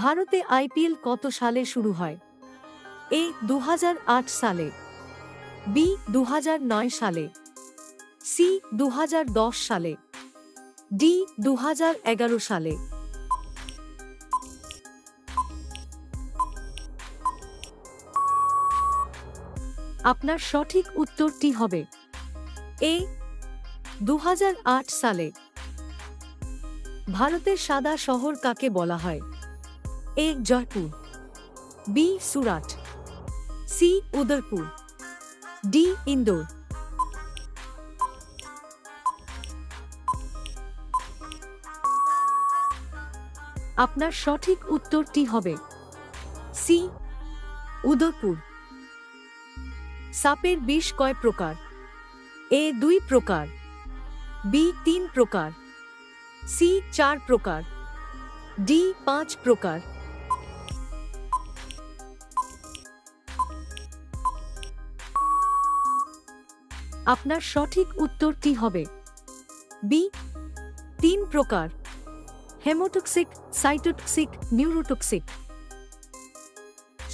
ভারতে আইপিএল কত সালে শুরু হয়? এ 2008 সালে, বি 2009 সালে, সি 2010 সালে, ডি 2011 সালে। আপনার সঠিক উত্তরটি হবে এ 2008 সালে। ভারতের সাদা শহর কাকে বলা হয়? A Jaipur, B Surat, C Udaipur, D Indore. আপনার সঠিক উত্তরটি হবে সি উদয়পুর। সাপের বিষ কয় প্রকার? এ 2 প্রকার, বি 3 প্রকার, সি 4 প্রকার, ডি 5 প্রকার। আপনার সঠিক উত্তরটি হবে বি 3 প্রকার, হেমোটক্সিক, সাইটোটক্সিক, নিউরোটক্সিক।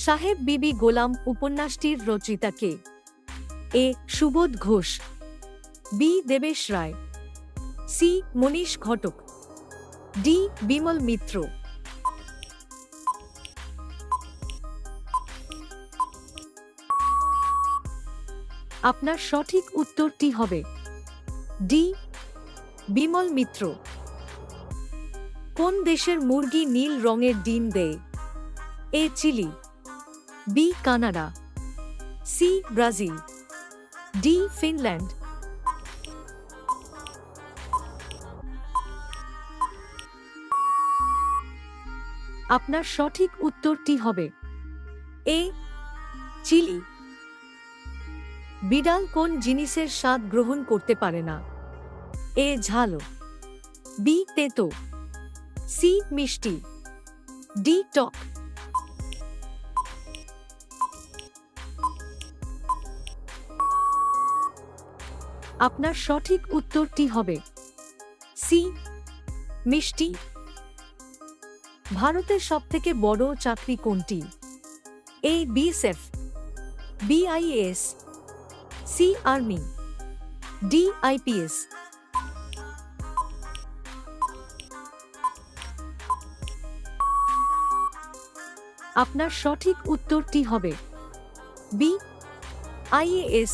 সাহেব বিবি গোলাম উপন্যাসটির রচয়িতা কে? এ সুবোধ ঘোষ, বি দেবেশ রায়, সি মনীষ ঘটক, ডি বিমল মিত্র। আপনার সঠিক উত্তরটি হবে ডি বিমল মিত্র। কোন দেশের মুরগি নীল রঙের ডিম দেয়? A Chile, B Canada, C Brazil, D Finland. আপনার সঠিক উত্তরটি হবে এ চিলি। বিড়াল কোন জিনিসের স্বাদ গ্রহণ করতে পারে না? এ ঝাল, বি তেতো, সি মিষ্টি, ডি টক। আপনার সঠিক উত্তরটি হবে সি মিষ্টি। ভারতের সবথেকে বড় চাকরি কোনটি? A BSF, B IAS, C army, D IPS. আপনার সঠিক উত্তরটি হবে বি আইএএস।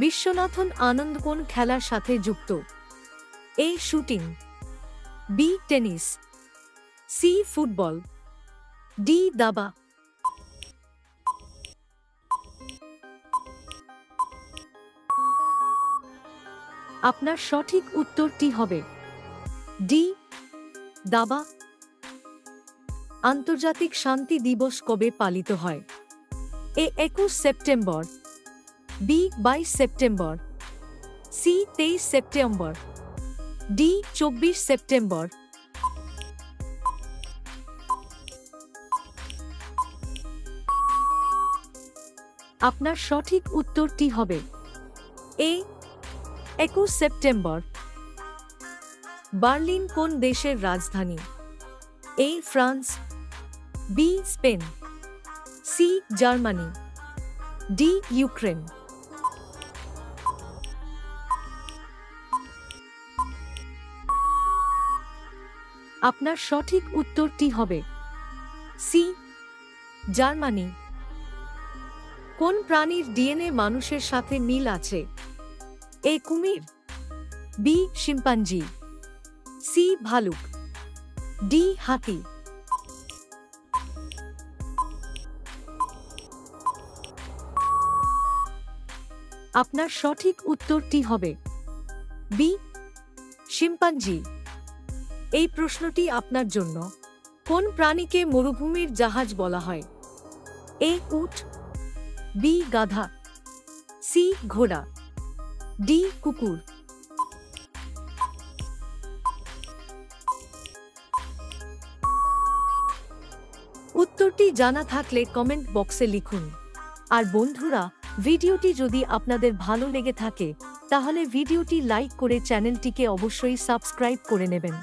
বিশ্বনাথন আনন্দ কোন খেলার সাথে যুক্ত? A shooting, B tennis, C football, D দাবা। আপনার সঠিক উত্তরটি হবে ডি দাবা। আন্তর্জাতিক শান্তি দিবস কবে পালিত হয়? A 21 September, B 22 September, C 23 September, D 24 September. আপনার সঠিক উত্তরটি হবে এ 21 সেপ্টেম্বর। বার্লিন কোন দেশের রাজধানী? A France, B Spain, C Germany, D Ukraine. আপনার সঠিক উত্তরটি হবে সি জার্মানি। কোন প্রাণীর ডিএনএ মানুষের সাথে মিল আছে? এ কুমির, বি শিম্পাঞ্জি, সি ভালুক, ডি হাতি। আপনার সঠিক উত্তরটি হবে বি শিম্পাঞ্জি। এই প্রশ্নটি আপনার জন্য। কোন প্রাণীকে মরুভূমির জাহাজ বলা হয়? এ উট, বি গাধা, সি ঘোড়া, ডি কুকুর। উত্তরটি জানা থাকলে কমেন্ট বক্সে লিখুন। আর বন্ধুরা, ভিডিওটি যদি আপনাদের ভালো লেগে থাকে তাহলে ভিডিওটি লাইক করে চ্যানেলটিকে অবশ্যই সাবস্ক্রাইব করে নেবেন।